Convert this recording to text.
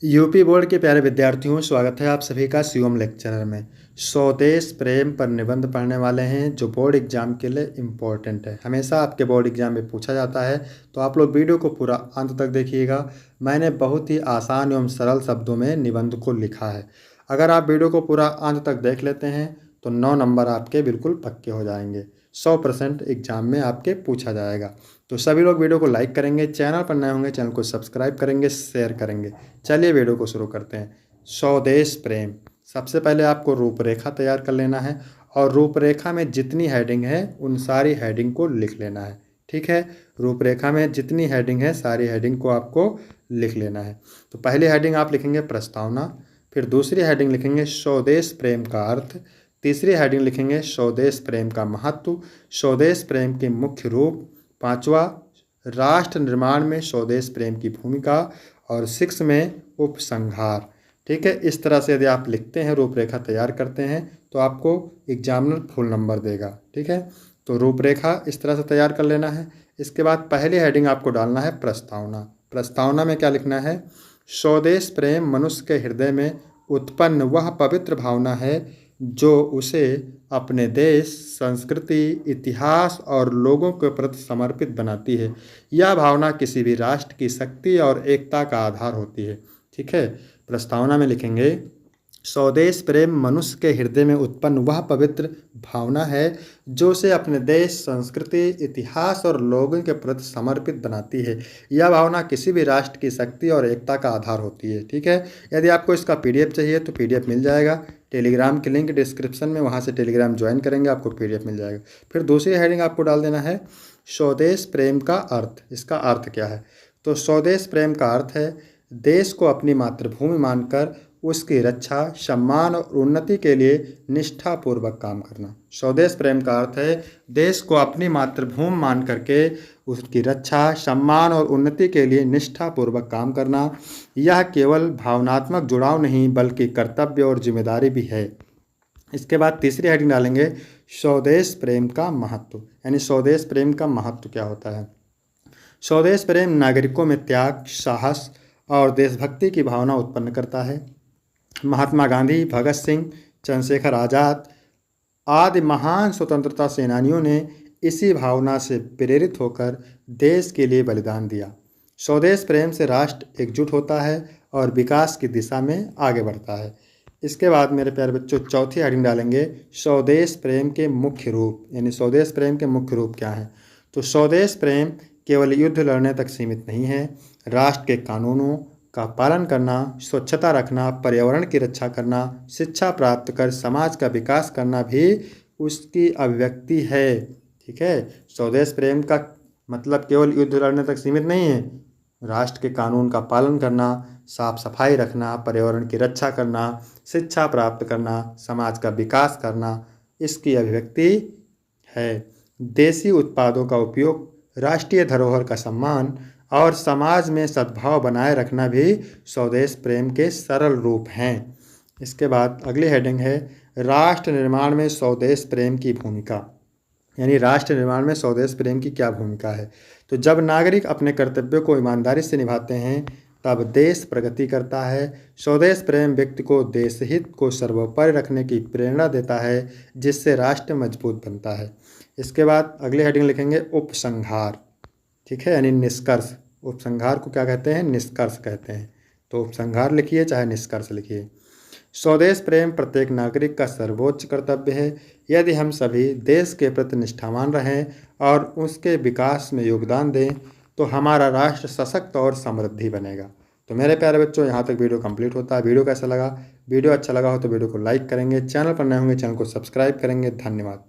UP board के प्यारे विद्यार्थियों, स्वागत है आप सभी का शिवम लेक्चरर में। स्वदेश प्रेम पर निबंध पढ़ने वाले हैं जो बोर्ड एग्जाम के लिए इम्पोर्टेंट है। हमेशा आपके बोर्ड एग्जाम में पूछा जाता है, तो आप लोग वीडियो को पूरा अंत तक देखिएगा। मैंने बहुत ही आसान एवं सरल शब्दों में निबंध को लिखा है। अगर आप वीडियो को पूरा अंत तक देख लेते हैं तो 9 नंबर आपके बिल्कुल पक्के हो जाएंगे। 100% एग्जाम में आपके पूछा जाएगा। तो सभी लोग वीडियो को लाइक करेंगे, चैनल पर नए होंगे चैनल को सब्सक्राइब करेंगे, शेयर करेंगे। चलिए वीडियो को शुरू करते हैं। स्वदेश प्रेम, सबसे पहले आपको रूपरेखा तैयार कर लेना है और रूपरेखा में जितनी हेडिंग है उन सारी हेडिंग को लिख लेना है। ठीक है, रूपरेखा में जितनी हेडिंग है सारी हेडिंग को आपको लिख लेना है। तो पहली हेडिंग आप लिखेंगे प्रस्तावना, फिर दूसरी हेडिंग लिखेंगे स्वदेश प्रेम का अर्थ, तीसरी हेडिंग लिखेंगे स्वदेश प्रेम का महत्व, स्वदेश प्रेम के मुख्य रूप, पांचवा राष्ट्र निर्माण में स्वदेश प्रेम की भूमिका, और 6 में उपसंहार। ठीक है, इस तरह से यदि आप लिखते हैं, रूपरेखा तैयार करते हैं तो आपको एग्जामिनर फुल नंबर देगा। ठीक है, तो रूपरेखा इस तरह से तैयार कर लेना है। इसके बाद पहली हेडिंग आपको डालना है प्रस्तावना। प्रस्तावना में क्या लिखना है? स्वदेश प्रेम मनुष्य के हृदय में उत्पन्न वह पवित्र भावना है जो उसे अपने देश, संस्कृति, इतिहास और लोगों के प्रति समर्पित बनाती है। यह भावना किसी भी राष्ट्र की शक्ति और एकता का आधार होती है। ठीक है, प्रस्तावना में लिखेंगे स्वदेश प्रेम मनुष्य के हृदय में उत्पन्न वह पवित्र भावना है जो उसे अपने देश, संस्कृति, इतिहास और लोगों के प्रति समर्पित बनाती है। यह भावना किसी भी राष्ट्र की शक्ति और एकता का आधार होती है। ठीक है, यदि आपको इसका पीडीएफ चाहिए तो पीडीएफ मिल जाएगा। टेलीग्राम की लिंक डिस्क्रिप्शन में, वहाँ से टेलीग्राम ज्वाइन करेंगे आपको पीडीएफ मिल जाएगा। फिर दूसरी हेडिंग आपको डाल देना है स्वदेश प्रेम का अर्थ। इसका अर्थ क्या है? तो स्वदेश प्रेम का अर्थ है देश को अपनी मातृभूमि मानकर उसकी रक्षा, सम्मान और उन्नति के लिए निष्ठापूर्वक काम करना। स्वदेश प्रेम का अर्थ है देश को अपनी मातृभूमि मान करके उसकी रक्षा, सम्मान और उन्नति के लिए निष्ठापूर्वक काम करना। यह केवल भावनात्मक जुड़ाव नहीं बल्कि कर्तव्य और जिम्मेदारी भी है। इसके बाद तीसरी हेडिंग डालेंगे स्वदेश प्रेम का महत्व, यानी स्वदेश प्रेम का महत्व क्या होता है। स्वदेश प्रेम नागरिकों में त्याग, साहस और देशभक्ति की भावना उत्पन्न करता है। महात्मा गांधी, भगत सिंह, चंद्रशेखर आज़ाद आदि महान स्वतंत्रता सेनानियों ने इसी भावना से प्रेरित होकर देश के लिए बलिदान दिया। स्वदेश प्रेम से राष्ट्र एकजुट होता है और विकास की दिशा में आगे बढ़ता है। इसके बाद मेरे प्यारे बच्चों चौथी हेडिंग डालेंगे स्वदेश प्रेम के मुख्य रूप, यानी स्वदेश प्रेम के मुख्य रूप क्या हैं। तो स्वदेश प्रेम केवल युद्ध लड़ने तक सीमित नहीं है। राष्ट्र के कानूनों का पालन करना, स्वच्छता रखना, पर्यावरण की रक्षा करना, शिक्षा प्राप्त कर समाज का विकास करना भी उसकी अभिव्यक्ति है। ठीक है, स्वदेश प्रेम का मतलब केवल युद्ध लड़ने तक सीमित नहीं है। राष्ट्र के कानून का पालन करना, साफ सफाई रखना, पर्यावरण की रक्षा करना, शिक्षा प्राप्त करना, समाज का विकास करना इसकी अभिव्यक्ति है। देसी उत्पादों का उपयोग, राष्ट्रीय धरोहर का सम्मान और समाज में सद्भाव बनाए रखना भी स्वदेश प्रेम के सरल रूप हैं। इसके बाद अगली हेडिंग है राष्ट्र निर्माण में स्वदेश प्रेम की भूमिका, यानी राष्ट्र निर्माण में स्वदेश प्रेम की क्या भूमिका है। तो जब नागरिक अपने कर्तव्यों को ईमानदारी से निभाते हैं तब देश प्रगति करता है। स्वदेश प्रेम व्यक्ति को देश हित को सर्वोपरि रखने की प्रेरणा देता है जिससे राष्ट्र मजबूत बनता है। इसके बाद अगली हेडिंग लिखेंगे उपसंहार। ठीक है, यानी निष्कर्ष। उपसंहार को क्या कहते हैं? निष्कर्ष कहते हैं। तो उपसंहार लिखिए चाहे निष्कर्ष लिखिए। स्वदेश प्रेम प्रत्येक नागरिक का सर्वोच्च कर्तव्य है। यदि हम सभी देश के प्रति निष्ठावान रहें और उसके विकास में योगदान दें तो हमारा राष्ट्र सशक्त और समृद्धि बनेगा। तो मेरे प्यारे बच्चों, यहाँ तक वीडियो कंप्लीट होता है। वीडियो कैसा लगा? वीडियो अच्छा लगा हो तो वीडियो को लाइक करेंगे, चैनल पर नए होंगे चैनल को सब्सक्राइब करेंगे। धन्यवाद।